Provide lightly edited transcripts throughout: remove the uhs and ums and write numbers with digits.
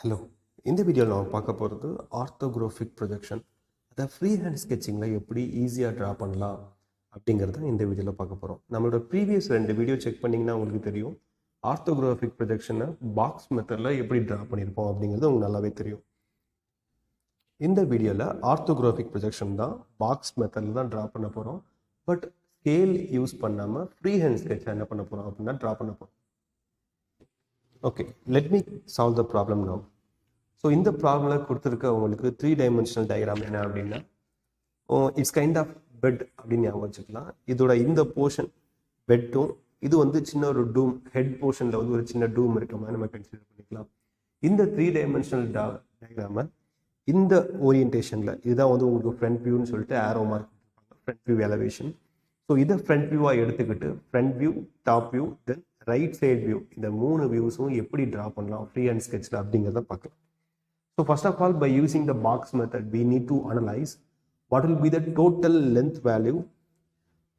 Hello, இந்த வீடியோவில் நம்ம பார்க்க போகிறது ஆர்த்தோகிராஃபிக் ப்ரொஜெக்ஷன். அதை ஃப்ரீ ஹேண்ட் ஸ்கெட்சிங்கில் எப்படி ஈஸியாக ட்ரா பண்ணலாம் அப்படிங்கிறத இந்த வீடியோவில் பார்க்க போகிறோம். நம்மளோட ப்ரீவியஸ் 2 வீடியோ செக் பண்ணிங்கன்னா உங்களுக்கு தெரியும் ஆர்த்தோகிராஃபிக் ப்ரொஜெக்ஷனை பாக்ஸ் மெத்தடில் எப்படி ட்ரா பண்ணியிருப்போம் அப்படிங்கிறது உங்களுக்கு நல்லாவே தெரியும். இந்த வீடியோவில் ஆர்த்தோகிராஃபிக் ப்ரொஜெக்ஷன் தான் பாக்ஸ் மெத்தடில் தான் ட்ரா பண்ண போகிறோம். பட் ஸ்கேல் யூஸ் பண்ணாமல் ஃப்ரீ ஹேண்ட் ஸ்கெட்சை என்ன பண்ண போகிறோம் அப்படின்னா ட்ரா பண்ண போகிறோம். Okay, let me solve the problem now. So இந்த ப்ராப்ளமில் கொடுத்துருக்க உங்களுக்கு 3 டைமென்ஷனல் டயக்ராம் என்ன அப்படின்னா இட்ஸ் கைண்ட் ஆஃப் பெட் அப்படின்னு ஞாபகம் வச்சுக்கலாம். இதோட இந்த போர்ஷன் பெட்டும், இது வந்து சின்ன ஒரு டூம், ஹெட் போர்ஷனில் வந்து ஒரு சின்ன டூம் இருக்கிற மாதிரி நம்ம கன்சிடர் பண்ணிக்கலாம். இந்த 3 டைமென்ஷனல் டயக்ராமை இந்த ஓரியன்டேஷனில் இதுதான் வந்து உங்களுக்கு ஃப்ரண்ட் வியூன்னு சொல்லிட்டு arrow mark front view elevation. So இதை ஃப்ரண்ட் வியூவாக எடுத்துக்கிட்டு front view, top view, then right side view, இந்த 3 வியூஸும் எப்படி ட்ரா பண்ணலாம் ஃப்ரீ ஹேண்ட் ஸ்கெட்சில் அப்படிங்கிறத பார்க்கலாம். So first of all, by using the box method, we need to analyze what will be the total length value,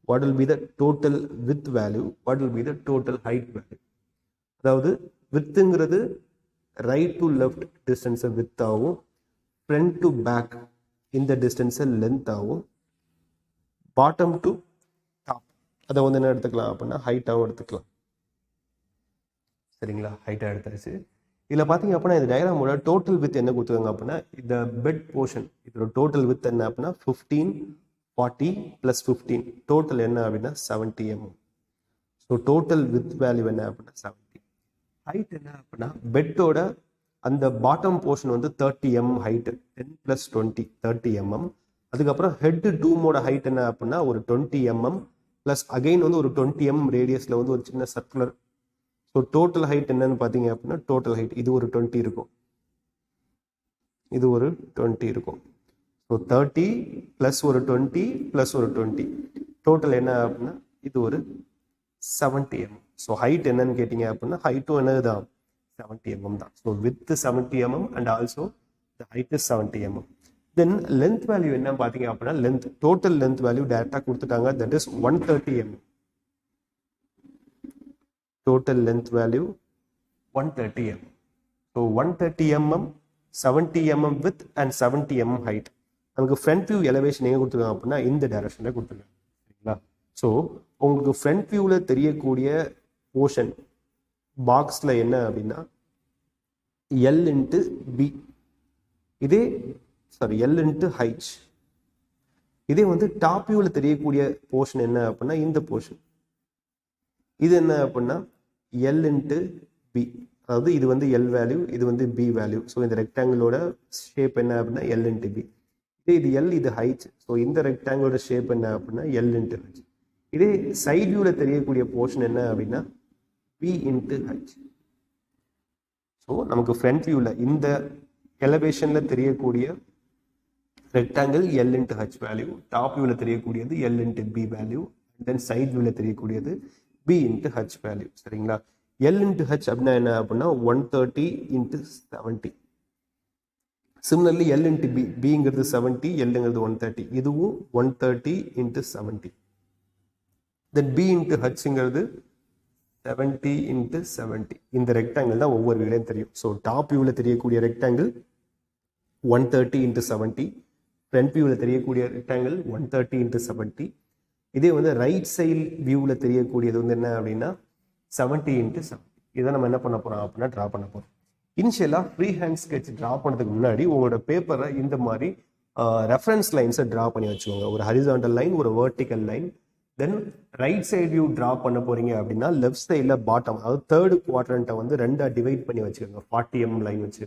what will be the total width value, what will be the total height value. அதாவது வித்துங்கிறது right to left டிஸ்டன்ஸை with ஆகும், front to back இந்த டிஸ்டன்ஸை length ஆகும், bottom to top அதை வந்து என்ன எடுத்துக்கலாம் அப்படின்னா ஹைட்டாகவும் எடுத்துக்கலாம். சரிங்களா, ஹைட்டாக எடுத்தாச்சு. இதில் பார்த்தீங்க அப்படின்னா இந்த டயக்ராமோட டோட்டல் வித் என்ன கொடுத்துருக்காங்க அப்படின்னா இந்த பெட் போர்ஷன் இதோட டோட்டல் வித் என்ன அப்படின்னா 15, 40 + 15 டோட்டல் என்ன அப்படின்னா 70 mm. So total with value என்ன அப்படின்னா 70. ஹைட் என்ன அப்படின்னா பெட்டோட அந்த பாட்டம் போர்ஷன் வந்து 30 mm ஹைட்டு, 10 + 20 30 mm. அதுக்கப்புறம் ஹெட் டூமோட ஹைட் என்ன அப்படின்னா ஒரு 20 mm ப்ளஸ் அகைன் வந்து ஒரு 20 mm ரேடியஸில் வந்து ஒரு சின்ன சர்க்குலர். ஸோ டோட்டல் ஹைட் என்னன்னு பார்த்தீங்க அப்படின்னா டோட்டல் ஹைட் இது ஒரு 20 இருக்கும், இது ஒரு 20 இருக்கும். ஸோ 30 + ஒரு 20 + ஒரு 20 டோட்டல் என்ன அப்படின்னா இது ஒரு 70 mm. ஸோ ஹைட் என்னன்னு கேட்டிங்க அப்படின்னா ஹைட்டும் என்னது தான் 70 mm தான். So with 70 mm and also the height is 70 mm. Then length value என்ன பார்த்தீங்க அப்படின்னா லென்த் டோட்டல் லென்த் வேல்யூ டேரெக்டாக கொடுத்துட்டாங்க, that is 130 mm. Total length value 130 mm. So 130 mm, 70 mm width and 70 mm height. நமக்கு front view elevation எங்கே கொடுத்துருக்காங்க அப்படின்னா இந்த டைரக்ஷனில் கொடுத்துருக்காங்க. சரிங்களா, ஸோ உங்களுக்கு ஃப்ரண்ட் வியூவில் தெரியக்கூடிய போர்ஷன் பாக்ஸில் என்ன அப்படின்னா L × B, இதே L × H. இதே வந்து டாப் வியூவில் தெரியக்கூடிய போர்ஷன் என்ன அப்படின்னா இந்த போர்ஷன், இது என்ன அப்படின்னா L × B. அதாவது இது வந்து L வேல்யூ, இது வந்து B வேல்யூ. ஸோ இந்த ரெக்டாங்கிளோட ஷேப் என்ன அப்படின்னா L × B. இது L, இது ஹைட். ஸோ இந்த ரெக்டாங்கிளோட ஷேப் என்ன அப்படின்னா L × H. இதே சைட் வியூவில் தெரியக்கூடிய போர்ஷன் என்ன அப்படின்னா B × H. ஸோ நமக்கு ஃப்ரண்ட் வியூவில் இந்த எலவேஷனில் தெரியக்கூடிய rectangle L × H value, top வியூவில் தெரியக்கூடியது L × B வேல்யூ, தென் சைட் வியூவில் தெரியக்கூடியது B × H வேல்யூ. சரிங்களா, L × H அப்படின்னா என்ன அப்படின்னா 130 × 70. சிமிலர்லி L × B, Bங்கிறது 70, Lங்கிறது 130, இதுவும் 130 × 70. தென் B × Hங்கிறது 70 × 70. இந்த ரெக்டாங்கிள் தான் ஒவ்வொரு வியூலையும் தெரியும். ஸோ டாப் வியூவில் தெரியக்கூடிய ரெக்டாங்கிள் 130 × 70, ஃப்ரண்ட் வியூவில் தெரியக்கூடிய ரெக்டாங்கிள் 130 × 70. இதே வந்து ரைட் சைடு வியூவில் தெரியக்கூடியது வந்து என்ன அப்படின்னா 70 × 70. இதை நம்ம என்ன பண்ண போகிறோம் அப்படின்னா ட்ரா பண்ண போகிறோம். இனிஷியலாக ஃப்ரீ ஹேண்ட் ஸ்கெட்ச் ட்ரா பண்ணதுக்கு முன்னாடி உங்களோட பேப்பரை இந்த மாதிரி ரெஃபரன்ஸ் லைன்ஸை ட்ரா பண்ணி வச்சுக்கோங்க. ஒரு ஹரிசாண்டல் லைன், ஒரு வெர்டிக்கல் லைன். தென் ரைட் சைடு வியூ ட்ரா பண்ண போகிறீங்க அப்படின்னா லெஃப்ட் சைடில் பாட்டம், அதாவது தேர்ட் குவாட்ரண்ட்டை வந்து 2ஆக டிவைட் பண்ணி வச்சுக்கோங்க 40 mm லைன் வச்சு.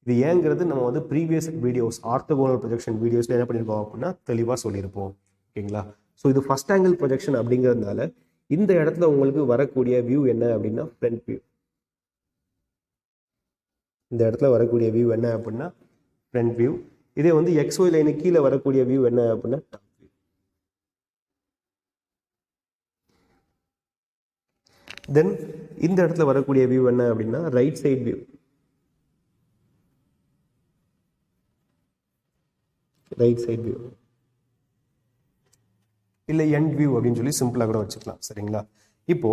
இது ஏங்கிறது நம்ம வந்து ப்ரீவியஸ் வீடியோஸ் ஆர்த்தோகோனல் ப்ரொஜெக்ஷன் வீடியோஸில் என்ன பண்ணியிருக்கோம் அப்படின்னா தெளிவாக சொல்லியிருப்போம். ஓகேங்களா, ஸோ இது ஃபர்ஸ்ட் ஆங்கிள் ப்ரொஜெக்ஷன் அப்படிங்கிறதுனால இந்த இடத்துல உங்களுக்கு வரக்கூடிய வியூ என்ன அப்படின்னா ஃப்ரண்ட் வியூ. இந்த இடத்துல வரக்கூடிய வியூ என்ன அப்படின்னா ஃப்ரண்ட் வியூ. இதே வந்து XY லைனுக்கு கீழே வரக்கூடிய வியூ என்ன அப்படின்னா டாப் வியூ. தென் இந்த இடத்துல வரக்கூடிய வியூ என்ன அப்படின்னா right side view. Right side view இல்லை எண்ட் வியூ அப்படின்னு சொல்லி சிம்பிளாக கூட வச்சுக்கலாம். சரிங்களா, இப்போ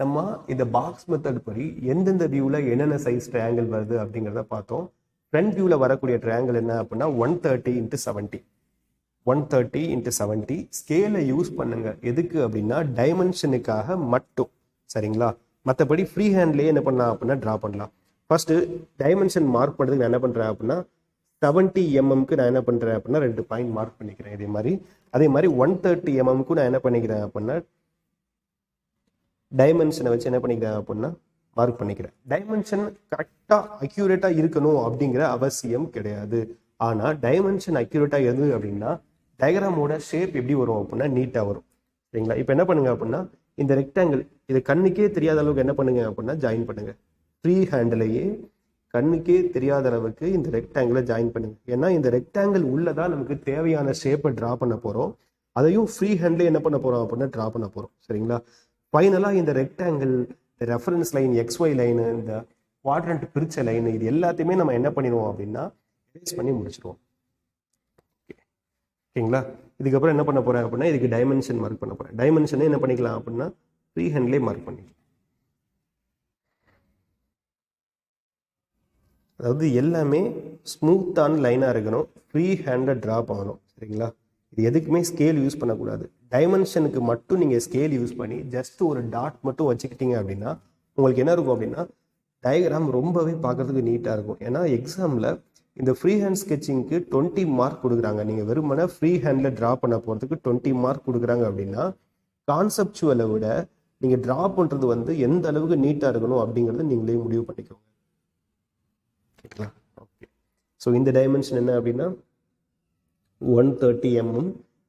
நம்ம இந்த பாக்ஸ் மெத்தட் படி எந்தெந்த வியூவில் என்னென்ன சைஸ் ட்ரையாங்கிள் வருது அப்படிங்கிறத பார்த்தோம். ஃப்ரண்ட் வியூவில் வரக்கூடிய ட்ரையாங்கிள் என்ன அப்படின்னா 130x70. 130x70 ஸ்கேலை யூஸ் பண்ணுங்க. எதுக்கு அப்படின்னா டைமென்ஷனுக்காக மட்டும், சரிங்களா? மற்றபடி ஃப்ரீ ஹேண்ட்லேயே என்ன பண்ணலாம் அப்படின்னா ட்ரா பண்ணலாம். ஃபர்ஸ்ட் டைமென்ஷன் மார்க் பண்ணுறதுக்கு நான் என்ன பண்ணுறேன் அப்படின்னா 70 mmக்கு நான் என்ன பண்ணுறேன் அப்படின்னா 2 பாயிண்ட் மார்க் பண்ணிக்கிறேன். அதே மாதிரி 130 mmக்கு நான் என்ன பண்ணிக்கிறேன் அப்படின்னா டைமென்ஷனை வச்சு என்ன பண்ணிக்கிறேன் அப்படின்னா மார்க் பண்ணிக்கிறேன். டைமென்ஷன் கரெக்டாக அக்யூரேட்டாக இருக்கணும் அப்படிங்கிற அவசியம் கிடையாது. ஆனால் டைமென்ஷன் அக்யூரேட்டாக எது அப்படின்னா டயக்ராமோட ஷேப் எப்படி வரும் அப்படின்னா நீட்டாக வரும், சரிங்களா? இப்போ என்ன பண்ணுங்க அப்படின்னா இந்த ரெக்டாங்கிள் இது கண்ணுக்கே தெரியாத அளவுக்கு என்ன பண்ணுங்க அப்படின்னா ஜாயின் பண்ணுங்க. ஃப்ரீ ஹேண்டிலேயே கண்ணுக்கே தெரியாத அளவுக்கு இந்த ரெக்டாங்கிளை ஜாயின் பண்ணுங்க. ஏன்னா இந்த ரெக்டாங்கிள் உள்ளதான் நமக்கு தேவையான ஷேப்பை ட்ரா பண்ண போகிறோம். அதையும் ஃப்ரீ ஹேண்ட்லேயே என்ன பண்ண போகிறோம் அப்படின்னா ட்ரா பண்ண போகிறோம், சரிங்களா? ஃபைனலாக இந்த rectangle, reference line, XY line, இந்த குவாட்ரண்ட் பிரிச்ச லைனு, இது எல்லாத்தையுமே நம்ம என்ன பண்ணிடுவோம் அப்படின்னா எரேஸ் பண்ணி முடிச்சிடுவோம். ஓகேங்களா? இதுக்கப்புறம் என்ன பண்ண போகிறேன் அப்படின்னா இதுக்கு டைமென்ஷன் மார்க் பண்ண போகிறேன். டைமென்ஷனே என்ன பண்ணிக்கலாம் அப்படின்னா ஃப்ரீ ஹேண்ட்லேயே மார்க் பண்ணிக்கலாம். அதாவது எல்லாமே ஸ்மூத்தான லைனாக இருக்கணும், ஃப்ரீ ஹேண்டில் ட்ரா பண்ணணும், சரிங்களா? இது எதுக்குமே ஸ்கேல் யூஸ் பண்ணக்கூடாது. டைமென்ஷனுக்கு மட்டும் நீங்கள் ஸ்கேல் யூஸ் பண்ணி ஜஸ்ட் ஒரு டாட் மட்டும் வச்சுக்கிட்டீங்க அப்படின்னா உங்களுக்கு என்ன இருக்கும் அப்படின்னா டயக்ராம் ரொம்பவே பார்க்கறதுக்கு நீட்டாக இருக்கும். ஏன்னா எக்ஸாமில் இந்த ஃப்ரீ ஹேண்ட் ஸ்கெட்சிங்க்கு 20 மார்க் கொடுக்குறாங்க. நீங்கள் வெறுமனே ஃப்ரீ ஹேண்டில் ட்ரா பண்ண போகிறதுக்கு 20 மார்க் கொடுக்குறாங்க அப்படின்னா கான்செப்சுவலை விட நீங்கள் ட்ரா பண்ணுறது வந்து எந்த அளவுக்கு நீட்டாக இருக்கணும் அப்படிங்கிறத நீங்களே முடிவு பண்ணிக்கோங்க. ஓகேங்களா? ஓகே. ஸோ இந்த டைமென்ஷன் என்ன அப்படின்னா 130 mm,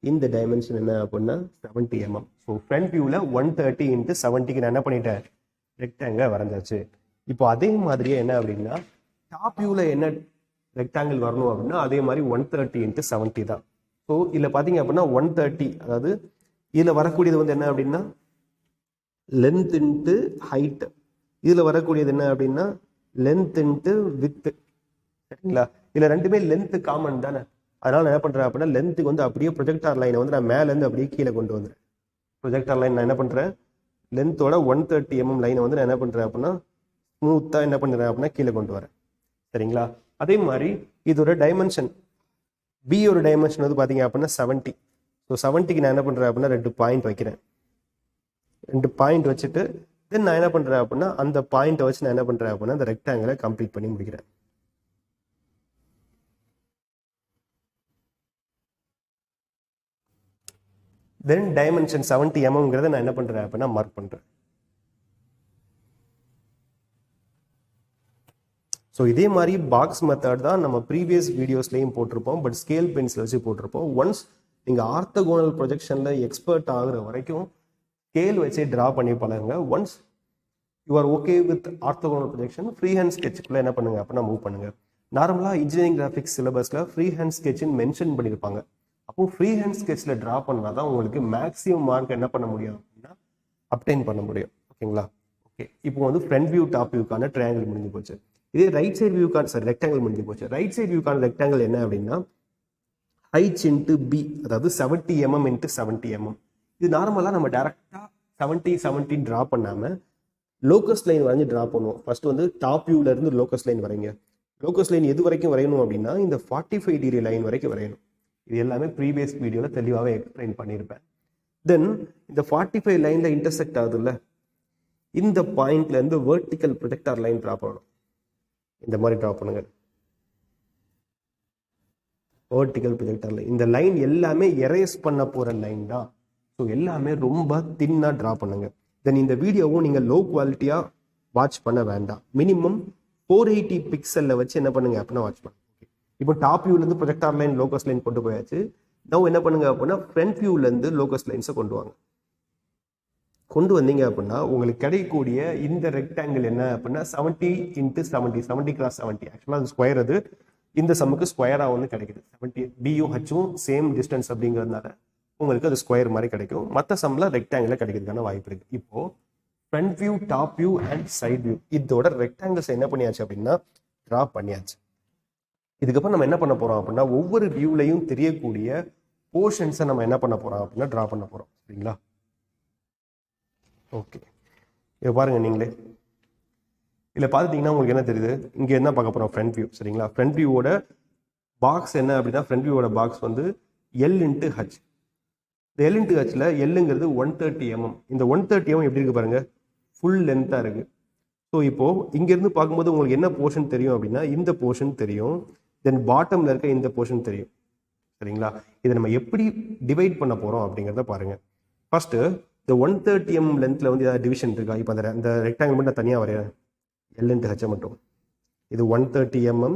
இந்த டைமென்ஷன் என்ன அப்படின்னா 70 mm. ஸோ ஃப்ரண்ட் வியூவில் 130x70க்கு நான் என்ன பண்ணிட்டேன் ரெக்டாங்கிள் வரைஞ்சாச்சு. இப்போ அதே மாதிரியே என்ன அப்படின்னா டாப் வியூவில் என்ன ரெக்டாங்கிள் வரணும் அப்படின்னா அதே மாதிரி 130x70 தான். ஸோ இதில் பார்த்தீங்க அப்படின்னா 130, அதாவது இதில் வரக்கூடியது வந்து என்ன அப்படின்னா லென்த் இன்ட்டு ஹைட், இதில் வரக்கூடியது என்ன அப்படின்னா லென்த் இன்ட்டு வித்து, சரிங்களா? இதில் ரெண்டுமே லென்த்து காமன் தானே. அதனால என்ன பண்ணுறேன் அப்படின்னா லென்த்துக்கு வந்து அப்படியே ப்ரொஜெக்டார் லைனை வந்து நான் மேலேருந்து அப்படியே கீழே கொண்டு வந்துடுறேன். ப்ரொஜெக்டார் லைன் நான் என்ன பண்ணுறேன் லென்த்தோட 130 mm லைனை வந்து நான் என்ன பண்ணுறேன் அப்படின்னா ஸ்மூத்தாக என்ன பண்ணுறேன் அப்படின்னா கீழே கொண்டு வரேன், சரிங்களா? அதே மாதிரி இதோட டைமென்ஷன் பியோட டைமென்ஷன் வந்து பார்த்தீங்க அப்படின்னா 70. ஸோ 70க்கு நான் என்ன பண்ணுறேன் அப்படின்னா 2 பாயிண்ட் வைக்கிறேன். 2 பாயிண்ட் வச்சுட்டு தென் நான் என்ன பண்ணுறேன் அப்படின்னா அந்த பாயிண்ட்டை வச்சு நான் என்ன பண்ணுறேன் அப்படின்னா அந்த ரெக்டாங்கிளை கம்ப்ளீட் பண்ணி முடிக்கிறேன். தென் டைமென்ஷன் 70 mmங்கிறத நான் என்ன பண்ணுறேன் அப்படின்னா மார்க் பண்ணுறேன். ஸோ இதே மாதிரி பாக்ஸ் மெத்தட் தான் நம்ம ப்ரீவியஸ் வீடியோஸ்லையும் போட்டிருப்போம், பட் ஸ்கேல் பென்சில் வச்சு போட்டிருப்போம். ஒன்ஸ் நீங்கள் ஆர்த்தோகோனல் ப்ரொஜெக்ஷனில் எக்ஸ்பர்ட் ஆகுற வரைக்கும் ஸ்கேல் வச்சு ட்ரா பண்ணி பழகுங்க. Once you are okay with orthogonal projection free hand ஸ்கெட்சுக்குள்ளே என்ன பண்ணுங்க அப்படின்னா மூவ் பண்ணுங்க. நார்மலாக இன்ஜினியரிங் கிராஃபிக்ஸ் சிலபஸில் ஃப்ரீ ஹேண்ட் ஸ்கெட்சுன்னு மென்ஷன் பண்ணியிருப்பாங்க. அப்போ ஃப்ரீ ஹேண்ட் ஸ்கெட்சில் ட்ரா பண்ணால் தான் உங்களுக்கு மேக்ஸிமம் மார்க் என்ன பண்ண முடியும் அப்படின்னா அப்டைன் பண்ண முடியும். ஓகேங்களா? ஓகே. இப்போ வந்து ஃப்ரண்ட் வியூ டாப் வியூக்கான ட்ரையாங்கிள் முடிஞ்சு போச்சு. இதே ரைட் சைட் வியூக்கான ரெக்டாங்கிள் முடிஞ்சு போச்சு. ரைட் சைட் வியூக்கான ரெக்டாங்கிள் என்ன அப்படின்னா ஹைட் இன்ட்டு பி, அதாவது 70 mm இன்ட்டு 70 mm. இது நார்மலாக நம்ம டேரெக்டாக 70 ட்ரா பண்ணாமல் லோக்கஸ் லைன் வரைஞ்சி ட்ரா பண்ணுவோம். ஃபர்ஸ்ட் வந்து டாப் வியூவில் இருந்து லோக்கஸ் லைன் வரைங்க. லோக்கஸ் லைன் எது வரைக்கும் வரையணும் அப்படின்னா இந்த 45 டிகிரி லைன் வரைக்கும் வரையணும். இது எல்லாமே ப்ரீவியஸ் வீடியோவில் தெளிவாகவே எக்ஸ்பிளைன் பண்ணியிருப்பேன். தென் இந்த 45 லைனில் இன்டர்செக்ட் ஆகுதுல்ல, இந்த பாயிண்ட்லேருந்து வெர்டிக்கல் ப்ரொஜெக்டார் லைன் ட்ரா பண்ணணும். இந்த மாதிரி ட்ரா பண்ணுங்க. வெர்டிக்கல் ப்ரொஜெக்டார் லைன், இந்த லைன் எல்லாமே எரேஸ் பண்ண போகிற லைன் தான். ஸோ எல்லாமே ரொம்ப தின்னாக ட்ரா பண்ணுங்க. தென் இந்த வீடியோவும் நீங்கள் லோ குவாலிட்டியாக வாட்ச் பண்ண வேண்டாம். மினிமம் 480 பிக்சலில் வச்சு என்ன பண்ணுங்க அப்படின்னா வாட்ச் பண்ணுங்க. இப்போ டாப் வியூலேருந்து ப்ரொஜெக்டார் லைன் லோக்கஸ் லைன் கொண்டு போயாச்சு. நான் என்ன பண்ணுங்க அப்படின்னா ஃப்ரண்ட் வியூலேருந்து லோக்கஸ் லைன்ஸை கொண்டு வாங்க. கொண்டு வந்தீங்க அப்படின்னா உங்களுக்கு கிடைக்கக்கூடிய இந்த ரெக்டாங்கிள் என்ன அப்படின்னா 70x70, 70x70. ஆக்சுவலாக அது ஸ்கொயர், அது இந்த சம்முக்கு ஸ்கொயராக ஒன்று கிடைக்குது. 70 பியும் ஹச்சும் சேம் டிஸ்டன்ஸ் அப்படிங்கிறதுனால உங்களுக்கு அது ஸ்கொயர் மாதிரி கிடைக்கும். மற்ற சம்மில் ரெக்டாங்கிள் கிடைக்கிறதுக்கான வாய்ப்பு இருக்குது. இப்போ front view, top view and side view இதோட ரெக்டாங்கிள்ஸ் என்ன பண்ணியாச்சு அப்படின்னா ட்ரா பண்ணியாச்சு. இதுக்கப்புறம் நம்ம என்ன பண்ண போகிறோம் அப்படின்னா ஒவ்வொரு வியூலையும் தெரியக்கூடிய போர்ஷன்ஸை நம்ம என்ன பண்ண போகிறோம் அப்படின்னா ட்ரா பண்ண போகிறோம். சரிங்களா? ஓகே, இதை பாருங்கள் நீங்களே. இதில் பார்த்துட்டிங்கன்னா உங்களுக்கு என்ன தெரியுது, இங்கே என்ன பார்க்க போகிறோம், ஃப்ரண்ட் வியூ. சரிங்களா? ஃப்ரண்ட் வியூவோட பாக்ஸ் என்ன அப்படின்னா, ஃப்ரண்ட் வியூவோட பாக்ஸ் வந்து எல் இன்ட்டு ஹச். இந்த எல் இன்ட்டு ஹச்சில் எல்லுங்கிறது 130 mm. இந்த 130 mm எப்படி இருக்குது பாருங்கள், ஃபுல் லென்த்தாக இருக்குது. ஸோ இப்போது இங்கேருந்து பார்க்கும்போது உங்களுக்கு என்ன போர்ஷன் தெரியும் அப்படின்னா, இந்த போர்ஷன் தெரியும், தென் பாட்டமில் இருக்க இந்த போர்ஷன் தெரியும். சரிங்களா? இதை நம்ம எப்படி டிவைட் பண்ண போகிறோம் அப்படிங்கிறத பாருங்கள். ஃபஸ்ட்டு இந்த 130 mm லென்த்தில் வந்து ஏதாவது டிவிஷன் இருக்கா? இப்போ அந்த ரெக்டாங்கிள் மட்டும் தனியாக வரையறேன், எல் இன்ட்டு ஹச்சை மட்டும். இது 130 mm,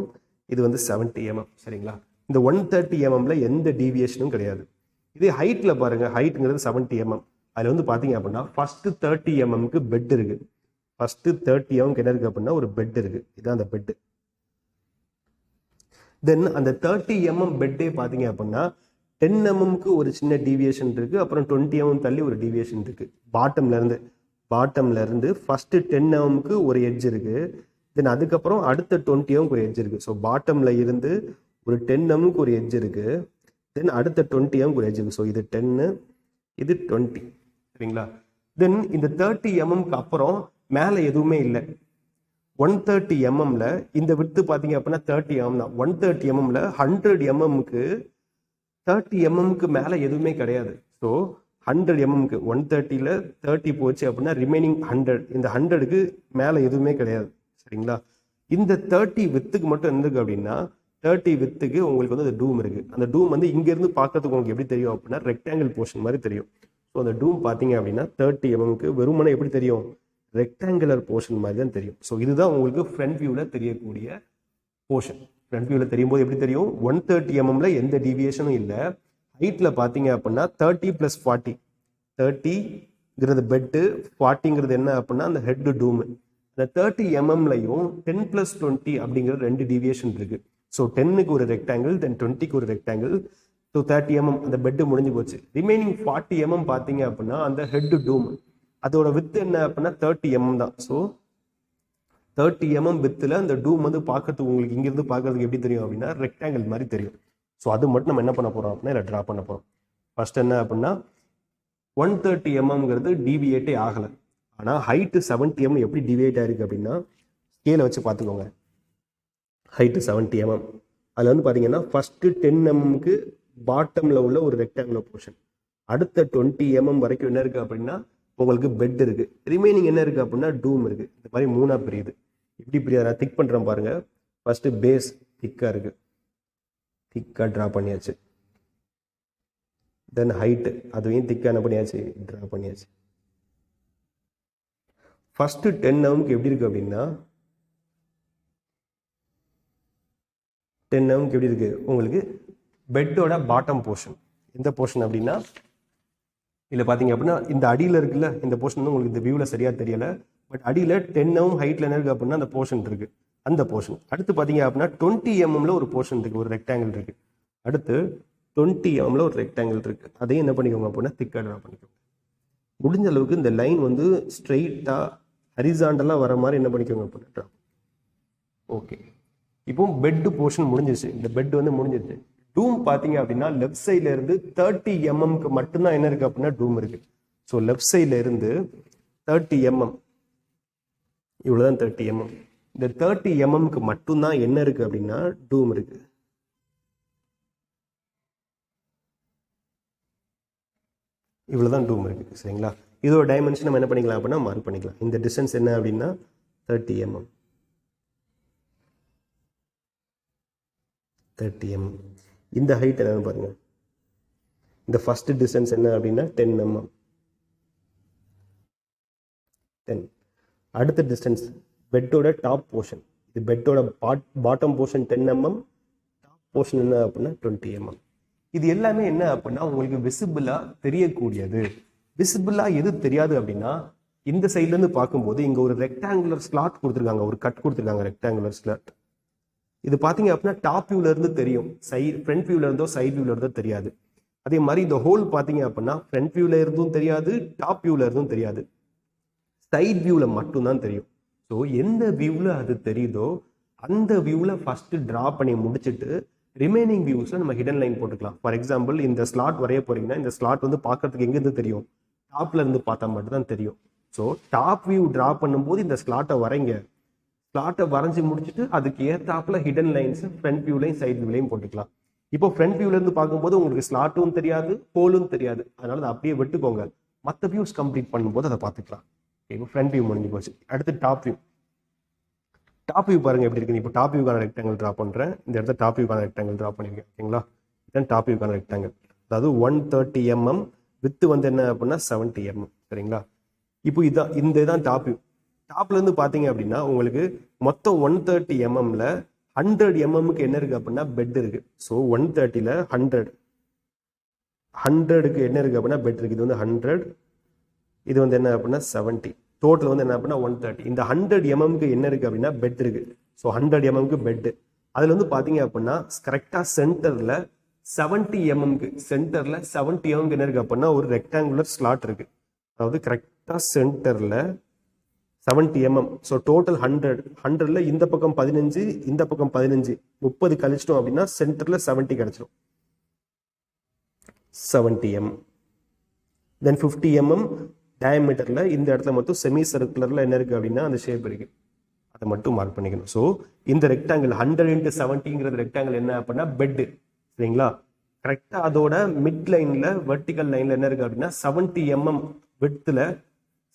இது வந்து 70 mm. சரிங்களா? இந்த 130 mmல எந்த டீவியேஷனும் கிடையாது. இதே ஹைட்டில் பாருங்கள், ஹைட்டுங்கிறது 70 mm. அதில் வந்து பார்த்தீங்க அப்படின்னா ஃபஸ்ட்டு 30 mmக்கு பெட் இருக்குது. ஃபஸ்ட்டு 30 mmக்கு என்ன இருக்குது அப்படின்னா ஒரு பெட் இருக்குது. இதுதான் அந்த பெட்டு. தென் அந்த 30 mm பெட்டே பார்த்தீங்க அப்படின்னா 10 mmக்கு ஒரு சின்ன டீவியேஷன் இருக்குது, அப்புறம் 20 mm தள்ளி ஒரு டீவியேஷன் இருக்குது. பாட்டம்ல இருந்து ஃபர்ஸ்ட் 10 mmக்கு ஒரு எட்ஜ் இருக்குது, தென் அதுக்கப்புறம் அடுத்த 20 mmக்கு ஒரு எட்ஜ் இருக்குது. ஸோ பாட்டம்ல இருந்து ஒரு 10 mmக்கு ஒரு எட்ஜ் இருக்குது, தென் அடுத்த 20 mmக்கு ஒரு எட்ஜ் இருக்குது. ஸோ இது 10, இது 20. சரிங்களா? தென் இந்த 30 mmக்கு அப்புறம் மேலே எதுவுமே இல்லை. 130 mmல இந்த விட்டு பார்த்தீங்க அப்படின்னா 30 mm தான். 130 mmல 100 mmக்கு 30 mmக்கு மேலே எதுவுமே கிடையாது. ஸோ 100 mmக்கு 130ல 30 போச்சு அப்படின்னா ரிமைனிங் 100. இந்த 100க்கு மேலே எதுவுமே கிடையாது. சரிங்களா? இந்த 30 வித்துக்கு மட்டும் என்ன இருக்கு அப்படின்னா, 30 வித்துக்கு உங்களுக்கு வந்து அந்த டூம் இருக்கு. அந்த டூம் வந்து இங்கேருந்து பார்க்கறதுக்கு உங்களுக்கு எப்படி தெரியும் அப்படின்னா ரெக்டாங்கிள் போர்ஷன் மாதிரி தெரியும். ஸோ அந்த டூம் பார்த்தீங்க அப்படின்னா 30 mmக்கு வெறுமனே எப்படி தெரியும், ரெக்டாங்குலர் போர்ஷன் மாதிரி தான் தெரியும். ஸோ இதுதான் உங்களுக்கு ஃப்ரண்ட் வியூவில் தெரியக்கூடிய போர்ஷன். ஃப்ரண்ட் வியூவில் தெரியும் போது எப்படி தெரியும், 130 mmல எந்த டீவியேஷனும் இல்லை. ஹைட்டில் பார்த்தீங்க அப்படின்னா 30 + 40. 30ங்கிறது பெட்டு, 40ங்கிறது என்ன அப்படின்னா அந்த ஹெட் டூமு. இந்த 30 mmலையும் 10 + 20 அப்படிங்கிற 2 டீவியேஷன் இருக்கு. ஸோ 10க்கு ஒரு ரெக்டாங்கிள், தென் 20க்கு ஒரு ரெக்டாங்கிள். ஸோ 30 mm அந்த பெட்டு முடிஞ்சு போச்சு. ரிமைனிங் 40 mm பார்த்தீங்க அப்படின்னா அந்த ஹெட் டூம். அதோட வித்து என்ன அப்படின்னா 30 mm தான். ஸோ 30 mm வித்தில் அந்த டூம் வந்து பார்க்கறதுக்கு உங்களுக்கு இங்கிருந்து பார்க்கறதுக்கு எப்படி தெரியும் அப்படின்னா ரெக்டாங்கிள் மாதிரி தெரியும். ஸோ அது மட்டும் நம்ம என்ன பண்ண போகிறோம் அப்படின்னா இதில் ட்ரா பண்ண போகிறோம். ஃபர்ஸ்ட் என்ன அப்படின்னா 130 mmங்கிறது டிவியேட்டே ஆகலை, ஆனால் ஹைட்டு 70 mm எப்படி டிவியேட் ஆயிருக்கு அப்படின்னா ஸ்கேலை வச்சு பார்த்துக்கோங்க. ஹைட்டு 70 mm, அதில் வந்து பார்த்தீங்கன்னா ஃபஸ்ட்டு 10 mmக்கு பாட்டமில் உள்ள ஒரு ரெக்டாங்குலர் போர்ஷன், அடுத்த 20 mm வரைக்கும் என்ன இருக்குது அப்படின்னா உங்களுக்கு பெட் இருக்கு, ரிமைனிங் என்ன இருக்கு அப்படின்னா டூம் இருக்கு. இந்த மாதிரி மூணா பிரியுது. இப்படி பிரியாத நான் திக் பண்றேன் பாருங்க. ஃபர்ஸ்ட் பேஸ் திக்கா இருக்கு, திக்கா டிரா பண்ணியாச்சு. தென் ஹைட் அதையும் திக்கா என்ன பண்ணியாச்சு, டிரா பண்ணியாச்சு. ஃபர்ஸ்ட் 10 mmக்கு எப்படி இருக்கு அப்படின்னா 10 mmக்கு எப்படி இருக்கு உங்களுக்கு பெட்டோட பாட்டம் போர்ஷன். எந்த போர்ஷன் அப்படின்னா இதில் பார்த்தீங்க அப்படின்னா இந்த அடியில் இருக்குல்ல, இந்த போர்ஷன் வந்து உங்களுக்கு இந்த வியூவில் சரியாக தெரியலை, பட் அடியில் 10 mm ஹைட்டில் என்ன இருக்குது அப்படின்னா அந்த போர்ஷன் இருக்குது, அந்த போர்ஷன். அடுத்து பார்த்தீங்க அப்படின்னா 20 mmல ஒரு போர்ஷன் இருக்குது, ஒரு ரெக்டாங்கிள் இருக்குது. அடுத்து 20 mmல ஒரு ரெக்டாங்கிள் இருக்குது. அதையும் என்ன பண்ணிக்கோங்க அப்படின்னா திக்காக ட்ரா பண்ணிக்கோங்க. முடிஞ்ச அளவுக்கு இந்த லைன் வந்து ஸ்ட்ரெயிட்டாக ஹரிசாண்டலாக வர மாதிரி என்ன பண்ணிக்கோங்க அப்படின்னா ட்ரா. ஓகே, இப்போ பெட்டு போர்ஷன் முடிஞ்சிச்சு. இந்த பெட் வந்து முடிஞ்சிச்சு. டூம் பார்த்தீங்க அப்படின்னா லெஃப்ட் சைட்ல இருந்து 30 mmக்கு மட்டும்தான் என்ன இருக்கு அப்படின்னா டூம் இருக்கு. ஸோ லெஃப்ட் சைட்ல இருந்து 30 mm, இவ்வளவுதான் 30 mm. இந்த 30 mmக்கு மட்டும்தான் என்ன இருக்கு அப்படின்னா டூம் இருக்கு. இவ்வளவுதான் டூம் இருக்கு. சரிங்களா? இதோட டைமென்ஷன் நம்ம என்ன பண்ணிக்கலாம் அப்படின்னா மார்க் பண்ணிக்கலாம். இந்த டிஸ்டன்ஸ் என்ன அப்படின்னா 30 mm. 30 mm. இந்த ஹைட் என்னன்னு பாருங்க. இந்த ஃபர்ஸ்ட் டிஸ்டன்ஸ் என்ன அப்படின்னா 10 mm. 10. அடுத்த டிஸ்டன்ஸ் பெட்டோட டாப் போர்ஷன், இது பெட்டோட bottom portion 10 mm, top portion என்ன அப்படின்னா 20 mm. இது எல்லாமே என்ன அப்படின்னா உங்களுக்கு விசிபிளா தெரியக்கூடியது. விசிபிளா எது தெரியாது அப்படின்னா இந்த சைட்ல இருந்து பார்க்கும்போது இங்க ஒரு ரெக்டாங்குலர் ஸ்லாட் கொடுத்துருக்காங்க, ஒரு கட் கொடுத்துருக்காங்க, ரெக்டாங்குலர் ஸ்லாட். இது பார்த்தீங்க அப்படின்னா டாப் வியூல இருந்து தெரியும், ஃப்ரண்ட் வியூல இருந்தோ சைட் வியூல இருந்தோ தெரியாது. அதே மாதிரி இந்த ஹோல் பார்த்தீங்க அப்படின்னா ஃப்ரண்ட் வியூல இருந்தும் தெரியாது, டாப் வியூல இருந்தும் தெரியாது, சைட் வியூல மட்டும்தான் தெரியும். ஸோ எந்த வியூல அது தெரியுதோ அந்த வியூல ஃபர்ஸ்ட் டிரா பண்ணி முடிச்சுட்டு ரிமைனிங் வியூஸ்ல நம்ம ஹிடன் லைன் போட்டுக்கலாம். ஃபார் எக்ஸாம்பிள் இந்த ஸ்லாட் வரைய போறீங்கன்னா இந்த ஸ்லாட் வந்து பார்க்கறதுக்கு எங்கிருந்து தெரியும், டாப்ல இருந்து பார்த்தா மட்டும் தான் தெரியும். ஸோ டாப் வியூ ட்ரா பண்ணும்போது இந்த ஸ்லாட்டை வரைங்க. ஸ்லாட்டை வரைஞ்சி முடிச்சுட்டு அதுக்கு ஏத்தாப்புல ஹிடன் லைன்ஸ் ஃப்ரண்ட் வியூலையும் சைட் வியூலையும் போட்டுக்கலாம். இப்போ ஃப்ரண்ட் வியூல இருந்து பார்க்கும்போது உங்களுக்கு ஸ்லாட்டும் தெரியாது, ஹோலும் தெரியாது. அதனால அதை அப்படியே விட்டுக்கோங்க. மற்ற வியூஸ் கம்ப்ளீட் பண்ணும்போது அதை பார்த்துக்கலாம். இப்போ ஃப்ரண்ட் வியூ முடிஞ்சு போச்சு. அடுத்து டாப் வியூ. டாப் வியூ பாருங்க எப்படி இருக்கு. இப்போ டாப் வியூக்கான ரெக்டாங்கிள் ட்ரா பண்றேன். இந்த இடத்துல டாப் வியூக்கான ரெக்டாங்கிள் ட்ரா பண்ணிருக்கேன். ஓகேங்களா? இதுதான் டாப் வியூக்கான ரெக்டாங்கிள். அதாவது 130 mm, வித்து வந்து என்ன அப்படின்னா 70 mm. சரிங்களா? இப்போ இதுதான் டாப் வியூ. டாப்ல இருந்து பாத்தீங்க அப்படின்னா உங்களுக்கு மொத்தம் 130 mmல 100 mmக்கு என்ன இருக்கு அப்படின்னா பெட் இருக்கு. ஸோ 130ல 100க்கு என்ன இருக்கு அப்படின்னா பெட் இருக்கு. இது வந்து 100, இது வந்து என்ன அப்படின்னா 70. டோட்டல் வந்து என்ன அப்படின்னா 130. இந்த 100 mmக்கு என்ன இருக்கு அப்படின்னா பெட் இருக்கு. ஸோ 100 mmக்கு பெட். அதுல வந்து பாத்தீங்க அப்படின்னா கரெக்டா சென்டர்ல 70 mmக்கு சென்டர்ல 70 mmக்கு என்ன இருக்கு அப்படின்னா ஒரு ரெக்டாங்குலர் ஸ்லாட் இருக்கு. அதாவது கரெக்டா சென்டர்ல 70 mm. ஸோ டோட்டல் 100ல இந்த பக்கம் 15, இந்த பக்கம் 15, 30 கழிச்சிட்டோம் அப்படின்னா சென்டர்ல 70 கிடைச்சிடும். 70 mm. தென் 50 mm டயமீட்டர்ல இந்த இடத்துல மட்டும் செமி சர்க்குலர்ல என்ன இருக்கு அப்படின்னா அந்த ஷேப் இருக்கு. அதை மட்டும் மார்க் பண்ணிக்கணும். ஸோ இந்த ரெக்டாங்கிள் 100 × 70ங்கிறது ரெக்டாங்கிள் என்ன அப்படின்னா பெட். சரிங்களா? கரெக்டா அதோட மிட் லைன்ல வெர்டிகல் லைன்ல என்ன இருக்கு அப்படின்னா 70 mm விட்ல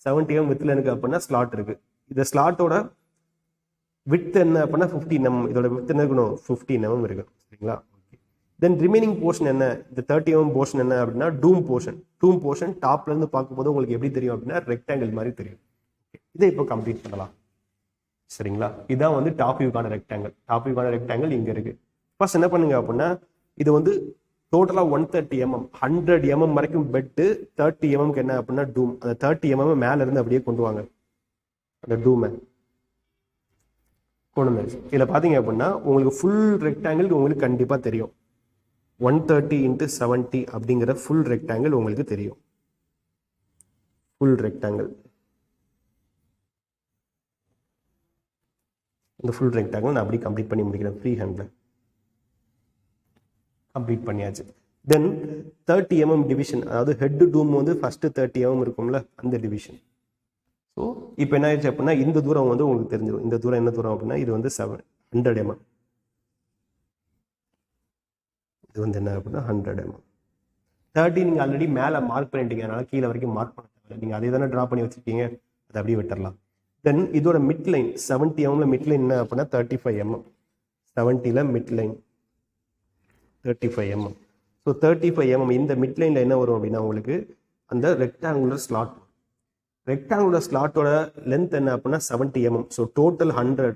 70 mm வித்ல இருக்கு அப்படின்னா ஸ்லாட் இருக்கு. இந்த ஸ்லாட்டோட வித் என்ன அப்படின்னா 15 mm. இதோட வித் என்ன இருக்கணும் 15 mm இருக்கு. சரிங்களா? தென் ரிமைனிங் போர்ஷன் என்ன, இந்த 30 mm போர்ஷன் என்ன அப்படின்னா டூம் போர்ஷன். டூம் போர்ஷன் டாப்ல இருந்து பார்க்கும்போது உங்களுக்கு எப்படி தெரியும் அப்படின்னா ரெக்டாங்கிள் மாதிரி தெரியும். இதை இப்போ கம்ப்ளீட் பண்ணலாம். சரிங்களா? இதான் வந்து டாப் வியூக்கான ரெக்டாங்கிள். டாப் வியூக்கான ரெக்டாங்கிள் இங்க இருக்கு. ஃபர்ஸ்ட் என்ன பண்ணுங்க அப்படின்னா இது வந்து டோட்டலா 130 mm, 100 mm வரைக்கும் பெட்டு, 30 mmக்கு என்ன அப்படின்னா டூம். அந்த 30 mm மேல இருந்து அப்படியே கொண்டு வாங்க. அந்த டூமை கொண்டு வந்து இதுல பாத்தீங்க அப்படின்னா உங்களுக்கு ஃபுல் ரெக்டாங்கிள் உங்களுக்கு கண்டிப்பா தெரியும். 130 × 70 அப்படிங்கிற ஃபுல் ரெக்டாங்கிள் உங்களுக்கு தெரியும். Full rectangle. இந்த ஃபுல் ரெக்டாங்கிள் நான் அப்படி கம்ப்ளீட் பண்ணி முடிக்கிறேன். ஃப்ரீ ஹேண்ட்ல கம்ப்ளீட் பண்ணியாச்சு. தென் 30 mm டிவிஷன், அதாவது ஹெட் டூம் வந்து ஃபர்ஸ்ட் 30 mm இருக்கும்ல அந்த டிவிஷன். ஸோ இப்போ என்ன ஆயிடுச்சு அப்படின்னா இந்த தூரம் வந்து உங்களுக்கு தெரிஞ்சிடும். இந்த தூரம் என்ன தூரம் அப்படின்னா இது வந்து 100 mm. இது வந்து என்ன அப்படின்னா 100 mm. 30 நீங்க ஆல்ரெடி மேலே மார்க் பண்ணிட்டீங்க, அதனால கீழே வரைக்கும் மார்க் பண்ண தேவையில்லை. நீங்க அதே தானே ட்ரா பண்ணி வச்சிருக்கீங்க, அதை அப்படியே விட்டுறலாம். தென் இதோட மிட் லைன் 70 mmல மிட் லைன் என்ன அப்படின்னா 35 mm. 70ல mid line 35 mm. So 35 mm இந்த மிட் லைன்ல என்ன வரும் அப்படின்னா உங்களுக்கு அந்த ரெக்டாங்குலர் ஸ்லாட். ரெக்டாங்குலர் ஸ்லாட்டோட லென்த் என்ன அப்படின்னா 70 mm. ஸோ டோட்டல் 100,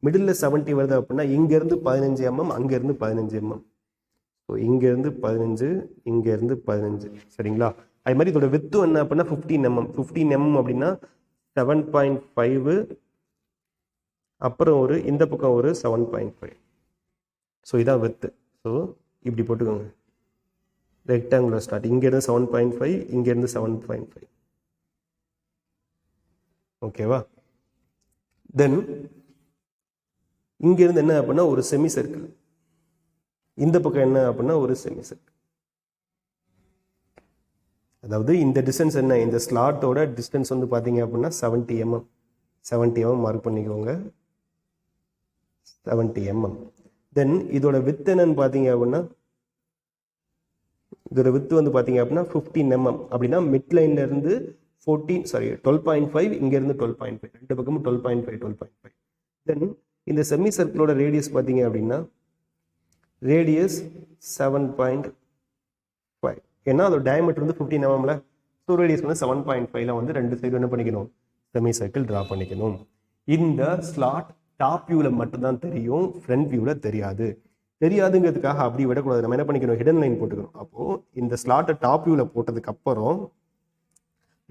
மிடில் 70 வருது அப்படின்னா இங்க இருந்து 15 mm, அங்க இருந்து 15 mm. ஸோ இங்க இருந்து 15, இங்க இருந்து 15. சரிங்களா? அது மாதிரி இதோட வித்து என்ன அப்படின்னா 15 mm. 15 mm அப்படின்னா 7.5, அப்புறம் ஒரு இந்த பக்கம் ஒரு 7.5. ஸோ இதான் வித்து. ஸோ இப்படி போட்டுக்கோங்க. ரெக்டாங்குலர் ஸ்லாட் இங்க இருந்து 7.5, இங்க இருந்து 7.5. ஓகேவா? தென் இங்க இருந்து என்ன அப்படின்னா ஒரு செமி சர்க்கிள், இந்த பக்கம் என்ன அப்படின்னா ஒரு செமி சர்க்கிள். அதாவது இந்த டிஸ்டன்ஸ் என்ன, இந்த ஸ்லாட்டோட டிஸ்டன்ஸ் வந்து பாத்தீங்க அப்படின்னா 70 mm. 70 mm மார்க் பண்ணிக்கோங்க. 70 mm. தென் இதோட வித் என்னன்னு பாத்தீங்க அப்படின்னா இதோட வித் வந்து பாத்தீங்க அப்படின்னா 15 mm. அப்படின்னா மிட் லைன்ல இருந்து 12.5, இங்க இருந்து 12.5, ரெண்டு பக்கமும் 12.5, 12.5. தென் இந்த செமி சர்க்கிளோட ரேடியஸ் பாத்தீங்க அப்படின்னா ரேடியஸ் 7.5. ஏன்னா அதோட டயமீட்டர் வந்து 15 mmல. ஸோ ரேடியஸ் வந்து 7.5ல வந்து ரெண்டு சைடு என்ன பண்ணிக்கணும் செமி சர்க்கிள் டிரா பண்ணிக்கணும். இந்த ஸ்லாட் டாப் வியூல மட்டும்தான் தெரியும், ஃப்ரண்ட் வியூல தெரியாது. தெரியாதுங்கிறதுக்காக அப்படி விடக்கூடாது. நம்ம என்ன பண்ணிக்கணும் ஹிடன் லைன் போட்டுக்கணும். அப்போ இந்த ஸ்லாட்டை டாப் வியூல போட்டதுக்கு அப்புறம்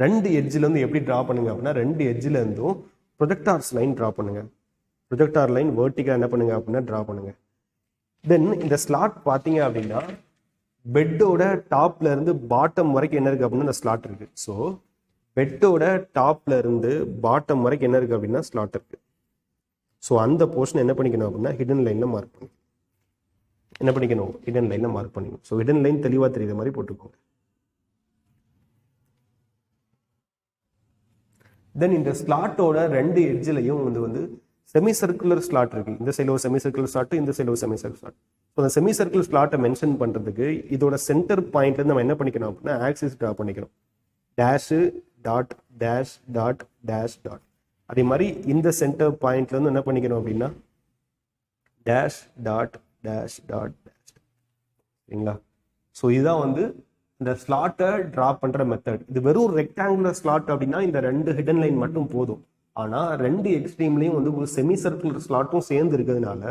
ரெண்டு எட்ஜில் இருந்து எப்படி டிரா பண்ணுங்க அப்படின்னா ரெண்டு எட்ஜில் இருந்தும் ப்ரொஜெக்டார்ஸ் லைன் டிரா பண்ணுங்க. ப்ரொஜெக்டார் லைன் வெர்டிகலா என்ன பண்ணுங்க அப்படின்னா டிரா பண்ணுங்க. தென் இந்த ஸ்லாட் பார்த்தீங்க அப்படின்னா பெட்டோட டாப்ல இருந்து பாட்டம் வரைக்கும் என்ன இருக்கு அப்படின்னா இந்த ஸ்லாட் இருக்கு. ஸோ பெட்டோட டாப்ல இருந்து பாட்டம் வரைக்கும் என்ன இருக்கு அப்படின்னா ஸ்லாட் இருக்கு. ஸோ அந்த போர்ஷன் என்ன பண்ணிக்கணும் அப்படின்னா ஹிடன் லைன்ல மார்க் பண்ணி என்ன பண்ணிக்கணும் ஹிடன் லைன்ல மார்க் பண்ணிக்கணும். ஸோ ஹிடன் லைன் தெளிவா தெரியுற மாதிரி போட்டுக்கோங்க. தென் இந்த ஸ்லாட்டோட ரெண்டு எட்ஜ்லையும் வந்து செமி சர்க்குலர் ஸ்லாட் இருக்கு. இந்த சைடில் ஒரு செமி சர்க்குலர் ஸ்லாட், இந்த சைடில் ஒரு செமி சர்க்குலர் ஸ்லாட். ஸோ அந்த செமி சர்க்குலர் ஸ்லாட்டை மென்ஷன் பண்ணுறதுக்கு இதோட சென்டர் பாயிண்ட்லேருந்து நம்ம என்ன பண்ணிக்கணும் அப்படின்னா ஆக்சிஸ் ட்ரா பண்ணிக்கணும். Dash dot dash dot dash dot. அதே மாதிரி இந்த சென்டர் பாயிண்ட்லேருந்து என்ன பண்ணிக்கணும் அப்படின்னா dash dot dash dot dash. சரிங்களா? ஸோ இதுதான் வந்து இந்த ஸ்லாட்டை ட்ரா பண்ணுற மெத்தட். இது வெறும் ரெக்டாங்குலர் ஸ்லாட் அப்படின்னா இந்த ரெண்டு ஹிடன் லைன் மட்டும் போதும். ஆனால் ரெண்டு எக்ஸ்ட்ரீம்லையும் வந்து ஒரு செமி சர்க்குலர் ஸ்லாட்டும் சேர்ந்து இருக்கிறதுனால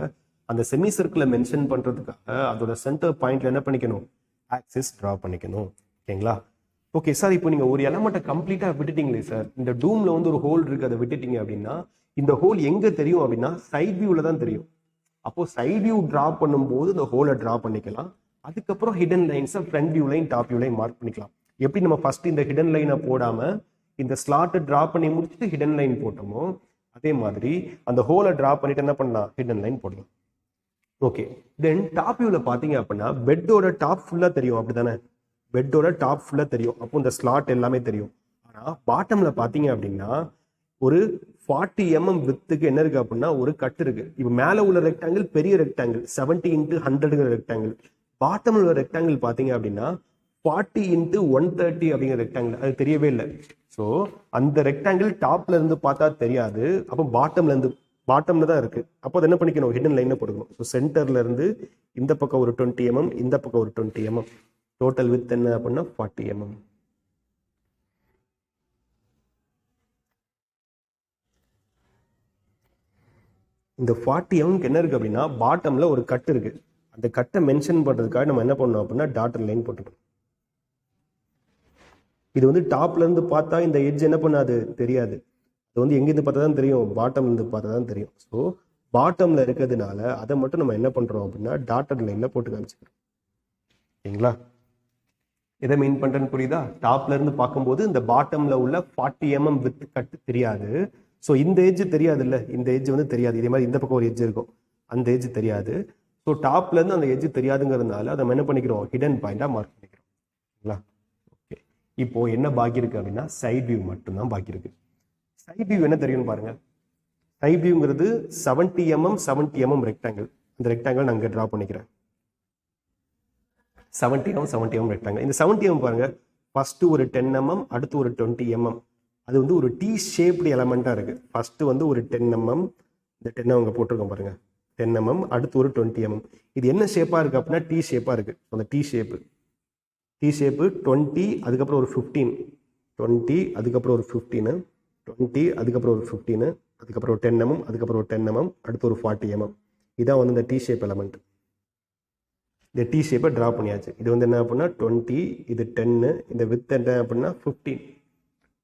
அந்த செமி சர்க்கிளை மென்ஷன் பண்ணுறதுக்காக அதோட சென்டர் பாயிண்ட்ல என்ன பண்ணிக்கணும் ஆக்சிஸ் ட்ரா பண்ணிக்கணும். ஓகேங்களா? ஓகே சார், இப்போ நீங்கள் ஒரு எலமெண்ட்டை கம்ப்ளீட்டாக விட்டுட்டீங்களே சார், இந்த டூமில் வந்து ஒரு ஹோல் இருக்குது, அதை விட்டுட்டீங்க அப்படின்னா இந்த ஹோல் எங்கே தெரியும் அப்படின்னா சைட் வியூவில் தான் தெரியும். அப்போது சைட் வியூ ட்ரா பண்ணும்போது இந்த ஹோலை ட்ரா பண்ணிக்கலாம். அதுக்கப்புறம் ஹிடன் லைன்ஸை front view line top view line mark பண்ணிக்கலாம். எப்படி நம்ம ஃபர்ஸ்ட் இந்த ஹிடன் லைனை போடாமல் இந்த ஸ்லாட்டை ட்ரா பண்ணி முடிச்சுட்டு ஹிடன் லைன் போட்டோமோ அதே மாதிரி அந்த ஹோலை ட்ரா பண்ணிட்டு என்ன பண்ணலாம் ஹிடன் லைன் போடலாம். ஓகே, தென் டாப் வியூவில் பார்த்தீங்க அப்படின்னா பெட்டோட டாப் ஃபுல்லாக தெரியும். அப்படிதானே? பெட்டோட டாப் ஃபுல்லாக தெரியும். அப்போ இந்த ஸ்லாட் எல்லாமே தெரியும். ஆனால் பாட்டமில் பார்த்தீங்க அப்படின்னா ஒரு 40 mm வித்துக்கு என்ன இருக்கு அப்படின்னா ஒரு கட்டு இருக்கு. இப்போ மேலே உள்ள ரெக்டாங்கிள் பெரிய ரெக்டாங்கிள் 70 × 100 ரெக்டாங்கிள். பாட்டமில் உள்ள ரெக்டாங்கிள் பார்த்தீங்க அப்படின்னா 40 × 130 அப்படிங்கிற ரெக்டாங்கிள். அது தெரியவே இல்லை. ஸோ அந்த ரெக்டாங்கிள் டாப்ல இருந்து பார்த்தா தெரியாது. அப்போ பாட்டம்ல தான் இருக்கு. அப்போ அதை என்ன பண்ணிக்கணும் ஹிடன் லைனை போட்டுக்கணும். ஸோ சென்டர்ல இருந்து இந்த பக்கம் ஒரு 20 mm, இந்த பக்கம் ஒரு 20 mm. டோட்டல் வித் என்ன அப்படின்னா 40 mm. இந்த 40 mm என்ன இருக்கு அப்படின்னா பாட்டம்ல ஒரு கட்டு இருக்கு. அந்த கட்டை மென்ஷன் பண்றதுக்காக நம்ம என்ன பண்ணணும் அப்படின்னா டாட்டர் லைன் போட்டுக்கணும். இது வந்து டாப்ல இருந்து பார்த்தா இந்த எட்ஜ் என்ன பண்ணாது தெரியாது. அது வந்து எங்கேருந்து பார்த்தா தான் தெரியும், பாட்டம்ல இருந்து பார்த்தா தான் தெரியும். ஸோ பாட்டம்ல இருக்கிறதுனால அதை மட்டும் நம்ம என்ன பண்றோம் அப்படின்னா டாட்டர் லைன்ல போட்டு காமிச்சுக்கிறோம். சரிங்களா? எதை மீன் பண்றேன்னு புரியுதா? டாப்ல இருந்து பார்க்கும்போது இந்த பாட்டம்ல உள்ள 40 mm வித் கட்டு தெரியாது. ஸோ இந்த எட்ஜ் தெரியாது இல்லை, இந்த எட்ஜ் வந்து தெரியாது. இதே மாதிரி இந்த பக்கம் ஒரு எட்ஜ் இருக்கும், அந்த எட்ஜ் தெரியாது. ஸோ டாப்ல இருந்து அந்த எட்ஜ் தெரியாதுங்கிறதுனால அதை என்ன பண்ணிக்கிறோம் ஹிடன் பாயிண்டா மார்க் பண்ணிக்கிறோம். சரிங்களா? ஓகே, இப்போ என்ன பாக்கி இருக்கு அப்படின்னா சைட் வியூ மட்டும்தான் பாக்கி இருக்கு. சைட் வியூ என்ன தெரியும்னு பாருங்க. சைட் வியூங்கிறது 70 mm 70 mm ரெக்டாங்கிள். அந்த ரெக்டாங்கிள் நான் இங்கே ட்ரா பண்ணிக்கிறேன். 70 mm 70 mm ரெக்டாங்கிள். இந்த 70 mm பாருங்க, ஃபர்ஸ்ட் ஒரு 10 mm, அடுத்து ஒரு 20 mm. அது வந்து ஒரு டி ஷேப்டு எலமெண்டா இருக்கு. ஃபர்ஸ்ட் வந்து ஒரு 10 mm, இந்த 10 mm போட்டிருக்கோம் பாருங்க, 10 mm, அடுத்து ஒரு 20 mm. இது என்ன ஷேப்பா இருக்கு அப்படின்னா டி ஷேப்பா இருக்கு. அந்த டி ஷேப்பு 20, அதுக்கப்புறம் ஒரு 15, 20, அதுக்கப்புறம் ஒரு 15, 20, அதுக்கப்புறம் ஒரு 15, அதுக்கப்புறம் ஒரு 10 mm, அதுக்கப்புறம் ஒரு 10 mm, அடுத்து ஒரு 40 mm. இதான் வந்து இந்த டி ஷேப் எலமெண்ட். இந்த டி ஷேப்பை ட்ரா பண்ணியாச்சு. இது வந்து என்ன அப்படின்னா 20, இது 10, இந்த வித் என்ன அப்படின்னா 15.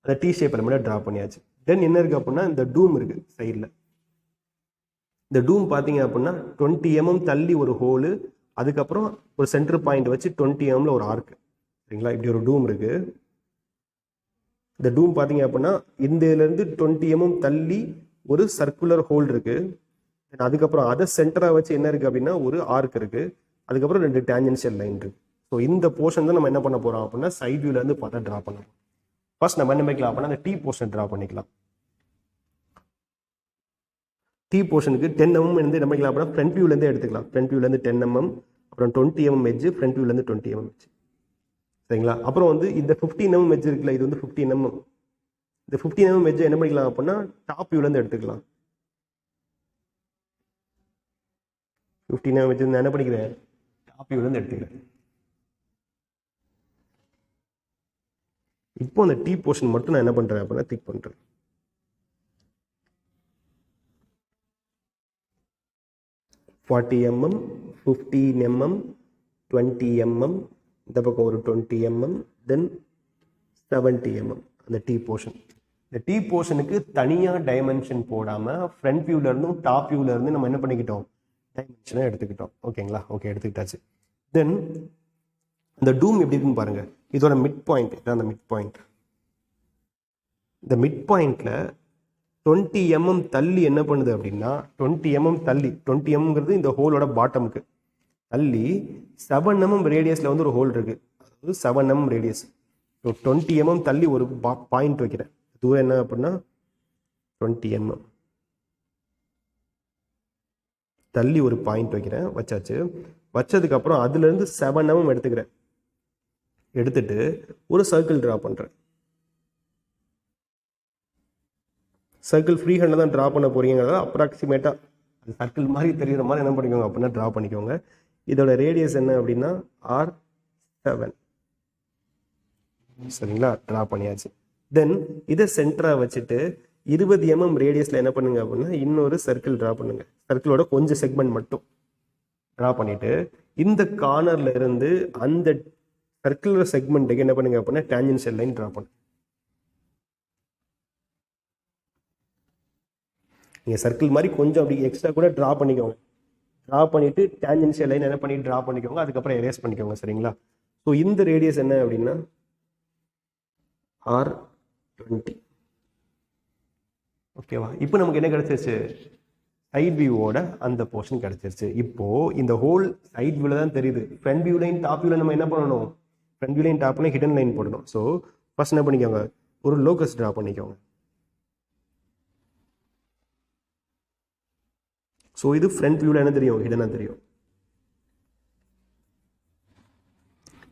அந்த டி ஷேப் எலமெண்ட்டை ட்ரா பண்ணியாச்சு. தென் என்ன இருக்கு அப்படின்னா இந்த டூம் இருக்கு சைடில். இந்த டூம் பார்த்தீங்க அப்படின்னா 20 mm தள்ளி ஒரு ஹோலு, அதுக்கப்புறம் ஒரு சென்டர் பாயிண்ட் வச்சு 20 mm ஒரு ஆர்க்கு. சரிங்களா? இப்படி ஒரு டூம் இருக்கு. இந்த டூம் பார்த்தீங்க அப்படின்னா இருந்து 20 mm தள்ளி ஒரு சர்க்குலர் ஹோல் இருக்கு. அதுக்கப்புறம் அதை சென்டராக வச்சு என்ன இருக்கு அப்படின்னா ஒரு ஆர்க் இருக்கு. அதுக்கப்புறம் 2 டேஞ்சென்ஷியல் லைன் இருக்கு. ஸோ இந்த போர்ஷன் தான் நம்ம என்ன பண்ண போறோம் அப்படின்னா சைட் வியூல இருந்து பார்த்தா ட்ரா பண்ண போறோம். ஃபர்ஸ்ட் நம்ம என்ன பண்ணிக்கலாம் அப்படின்னா அந்த டி போர்ஷன் ட்ரா பண்ணிக்கலாம். டி போர்ஷனுக்கு 10 mm இருந்து என்ன பண்ணிக்கலாம் அப்படின்னா ஃப்ரண்ட் வியூல இருந்தே எடுத்துக்கலாம். ஃப்ரண்ட் வியூல இருந்து 10 mm, அப்புறம் 20 mm எட்ஜ், ஃப்ரண்ட் வியூல இருந்து 20 mm எட்ஜ். சரிங்களா? அப்புறம் வந்து இந்த 15 mm எட்ஜ் இருக்குல்ல, இது வந்து 15 mm. இந்த 15 mm எட்ஜ் என்ன பண்ணிக்கலாம் அப்படின்னா டாப் வியூல இருந்து எடுத்துக்கலாம். 15 mm எட்ஜ் நான் என்ன பண்ணிக்கிறேன் டாப் வியூல இருந்து எடுத்துக்கிறேன். இப்போ அந்த டி போர்ஷன் மட்டும் நான் என்ன பண்றேன் அப்படின்னா டிக் பண்றேன். $40 mm, 15 mm, 20 mm, இந்த பக்கம் ஒரு 20 mm, தென் 70 mm அந்த டி போர்ஷன். இந்த டி போர்ஷனுக்கு தனியாக டைமென்ஷன் போடாமல் ஃப்ரண்ட் வியூல இருந்தும் டாப் வியூல இருந்து நம்ம என்ன பண்ணிக்கிட்டோம் டைமென்ஷனை எடுத்துக்கிட்டோம். ஓகேங்களா? ஓகே, எடுத்துக்கிட்டாச்சு. தென் இந்த டூம் எப்படி இருக்குன்னு பாருங்க. இதோட மிட் பாயிண்ட் இதான் அந்த மிட் பாயிண்ட். இந்த மிட் பாயிண்ட்ல 20 mm தள்ளி என்ன பண்ணுது அப்படின்னா 20 mm தள்ளி 20 mmங்கிறது இந்த ஹோலோட பாட்டமுக்கு தள்ளி 7 mm ரேடியஸ்ல வந்து ஒரு ஹோல் இருக்கு. அதாவது 7 mm ரேடியஸ். ஸோ 20 mm தள்ளி ஒரு பாயிண்ட் வைக்கிறேன். தூரம் என்ன அப்படின்னா 20 mm தள்ளி ஒரு பாயிண்ட் வைக்கிறேன். வச்சாச்சு. வச்சதுக்கப்புறம் அதுலேருந்து 7 mm எடுத்துக்கிறேன். எடுத்துட்டு ஒரு சர்க்கிள் ட்ரா பண்ணுறேன். சர்க்கிள் ஃப்ரீ ஹேண்டில் தான் ட்ரா பண்ண போறீங்கிறத அப்ராக்சிமேட்டாக அது சர்க்கிள் மாதிரி தெரியுற மாதிரி என்ன பண்ணிக்கோங்க அப்படின்னா ட்ரா பண்ணிக்கோங்க. இதோட ரேடியஸ் என்ன அப்படின்னா R7. சரிங்களா? ட்ரா பண்ணியாச்சு. தென் இதை சென்டராக வச்சுட்டு 20 mm ரேடியஸில் என்ன பண்ணுங்க அப்படின்னா இன்னொரு சர்க்கிள் ட்ரா பண்ணுங்க. சர்க்கிளோட கொஞ்சம் செக்மெண்ட் மட்டும் ட்ரா பண்ணிட்டு இந்த கார்னர்ல இருந்து அந்த சர்க்குலர் செக்மெண்ட்டுக்கு என்ன பண்ணுங்க அப்படின்னா டேஞ்சென்ஷியல் லைன் ட்ரா பண்ணுங்க. நீங்கள் சர்க்கிள் மாதிரி கொஞ்சம் அப்படி எக்ஸ்ட்ரா கூட ட்ரா பண்ணிக்கோங்க. ட்ரா பண்ணிவிட்டு டேஞ்சென்ஷியல் லைன் என்ன பண்ணி ட்ரா பண்ணிக்கோங்க. அதுக்கப்புறம் எரேஸ் பண்ணிக்கோங்க. சரிங்களா? ஸோ இந்த ரேடியஸ் என்ன அப்படின்னா R20. ஓகேவா? இப்போ நமக்கு என்ன கிடைச்சிருச்சு? சைட் வியூவோட அந்த போர்ஷன் கிடைச்சிருச்சு. இப்போ இந்த ஹோல் சைட் வியூல தான் தெரியுது. ஃப்ரண்ட் வியூ லைன் டாப் வியூல நம்ம என்ன பண்ணணும்? ஃப்ரண்ட் வியூ லைன் டாப்ல ஹிடன் லைன் போடணும். ஸோ ஃபர்ஸ்ட் என்ன பண்ணிக்கோங்க? ஒரு லோகஸ் ட்ரா பண்ணிக்கோங்க. ஸோ இது ஃப்ரண்ட் வியூவில் என்ன தெரியும்? ஹிடனாக தெரியும்.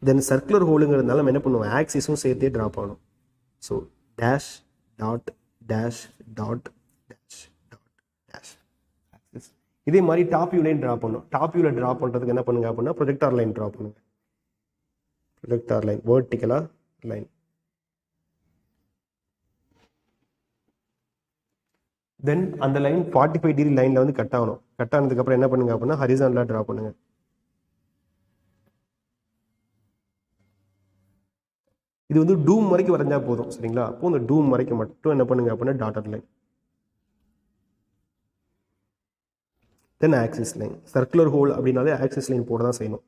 தென் சர்க்குலர் ஹோலுங்கிறதுனால நம்ம என்ன பண்ணுவோம்? ஆக்சிஸும் சேர்த்தே ட்ரா பண்ணணும். So dash dot dash dot dash dot dash axis. இதே மாதிரி டாப் வியூ லைன் ட்ரா பண்ணணும். டாப் வியூவில் ட்ரா பண்ணுறதுக்கு என்ன பண்ணுங்க அப்படின்னா ப்ரொஜெக்டார் லைன் ட்ரா பண்ணுங்க. ப்ரொஜெக்டார் லைன் வேர்ட்டிக்கலாக லைன். தென் அந்த லைன் 45 டிகிரி லைனில் வந்து கட் ஆகணும். கட் ஆனதுக்கப்புறம் என்ன பண்ணுங்க அப்படின்னா ஹரிசான்டலாக ட்ரா பண்ணுங்க. இது வந்து டூம் வரைக்கும் வரைஞ்சா போதும். சரிங்களா? அப்போ இந்த டூம் வரைக்கும் மட்டும் என்ன பண்ணுங்க அப்படின்னா டாட்டட் லைன். தென் ஆக்சிஸ் லைன். சர்க்குலர் ஹோல் அப்படின்னாலே ஆக்சிஸ் லைன் போட தான் செய்யணும்.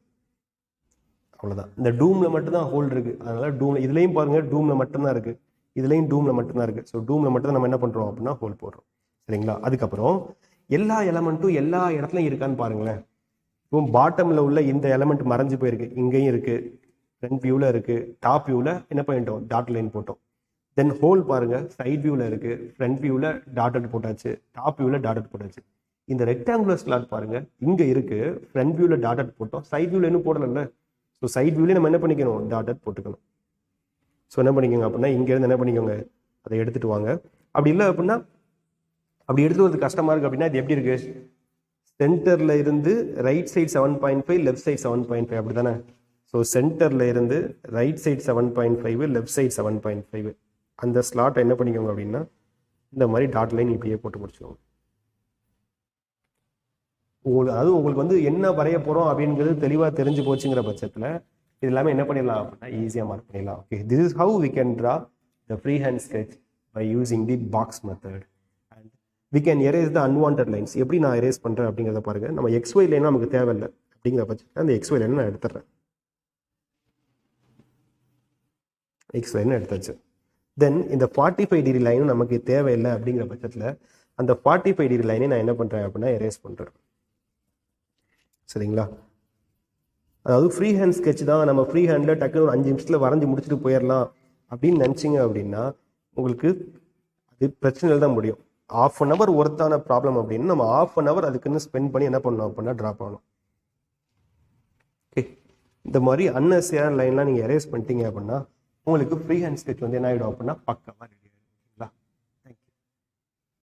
அவ்வளோதான். இந்த டூமில் மட்டும்தான் ஹோல் இருக்குது. அதனால டூமில் இதுலேயும் பாருங்கள் டூமில் மட்டும்தான் இருக்குது. இதுலேயும் டூமில் மட்டும்தான் இருக்குது. ஸோ டூமில் மட்டும் தான் நம்ம என்ன பண்ணுறோம் அப்படின்னா ஹோல் போடுறோம். சரிங்களா? அதுக்கப்புறம் எல்லா எலமெண்ட்டும் எல்லா இடத்துலையும் இருக்கான்னு பாருங்களேன். இப்போ பாட்டமில் உள்ள இந்த எலமெண்ட் மறைஞ்சு போயிருக்கு. இங்கேயும் இருக்குது. ஃப்ரண்ட் வியூவில் இருக்குது. டாப் வியூவில் என்ன பண்ணிட்டோம்? டாட் லைன் போட்டோம். தென் ஹோல் பாருங்கள் சைட் வியூவில் இருக்குது. ஃப்ரண்ட் வியூவில் டாட்டட் போட்டாச்சு. டாப் வியூவில் டாட்டட் போட்டாச்சு. இந்த ரெக்டாங்குலர் ஸ்லாட் பாருங்கள் இங்கே இருக்குது. ஃப்ரண்ட் வியூவில் டாட்டட் போட்டோம். சைட் வியூவில் இன்னும் போடலைல்ல. ஸோ சைட் வியூலேயே நம்ம என்ன பண்ணிக்கணும்? டாட்டட் போட்டுக்கணும். ஸோ என்ன பண்ணிக்கோங்க அப்படின்னா இங்கேருந்து என்ன பண்ணிக்கோங்க? அதை எடுத்துகிட்டு வாங்க. அப்படி இல்லை அப்படின்னா அப்படி எடுத்துகிட்டு வரது கஷ்டமாக இருக்குது அப்படின்னா இது எப்படி இருக்குது? சென்டரில் இருந்து ரைட் சைட் 7.5 லெஃப்ட் சைட் 7.5 அப்படி தானே? ஸோ சென்டரில் இருந்து ரைட் சைட் 7.5 லெஃப்ட் சைட் 7.5 அந்த ஸ்லாட்டை என்ன பண்ணிக்கோங்க அப்படின்னா இந்த மாதிரி டாட் லைன் இப்படியே போட்டு முடிச்சுக்கோங்க. அதாவது உங்களுக்கு வந்து என்ன வரைய போகிறோம் அப்படிங்கிறது தெளிவாக தெரிஞ்சு போச்சுங்கிற பட்சத்தில் இது எல்லாமே என்ன பண்ணிடலாம் அப்படின்னா ஈஸியாக மார்க் பண்ணிடலாம். Okay, this is how we can draw the free hand sketch by using the box method. And we can erase the unwanted lines. எப்படி நான் எரேஸ் பண்ணுறேன் அப்படிங்கிறத பாருங்கள். நம்ம XY லைன் நமக்கு தேவையில்லை அப்படிங்கிற பட்சத்தில் அந்த XY லைன் நான் எடுத்துடுறேன். X லைன் எடுத்தாச்சு. தென் இந்த 45 டிகிரி லைனும் நமக்கு தேவையில்லை அப்படிங்கிற பட்சத்தில் அந்த 45 டிகிரி லைனை நான் என்ன பண்ணுறேன் அப்படின்னா எரேஸ் பண்ணுறேன். சரிங்களா? அதாவது ஃப்ரீ ஹேண்ட் ஸ்கெட்ச் தான். நம்ம ஃப்ரீ ஹேண்டில் டக்குன்னு ஒரு 5 நிமிஷத்தில் வரைஞ்சி முடிச்சுட்டு போயிடலாம் அப்படின்னு நினச்சிங்க அப்படின்னா உங்களுக்கு அது பிரச்சனையில் தான் முடியும். 1/2 hour ஒர்த்தான ப்ராப்ளம் அப்படின்னு நம்ம 1/2 hour அதுக்குன்னு ஸ்பெண்ட் பண்ணி என்ன பண்ணணும் அப்படின்னா ட்ரா பண்ணணும். ஓகே, இந்த மாதிரி அன்னெசரியான லைன்லாம் நீங்கள் எரேஸ் பண்ணிட்டீங்க அப்படின்னா உங்களுக்கு ஃப்ரீ ஹேண்ட் ஸ்கெட்ச் வந்து என்ன ஆகிடும் அப்படின்னா பக்கமாக ரெடி.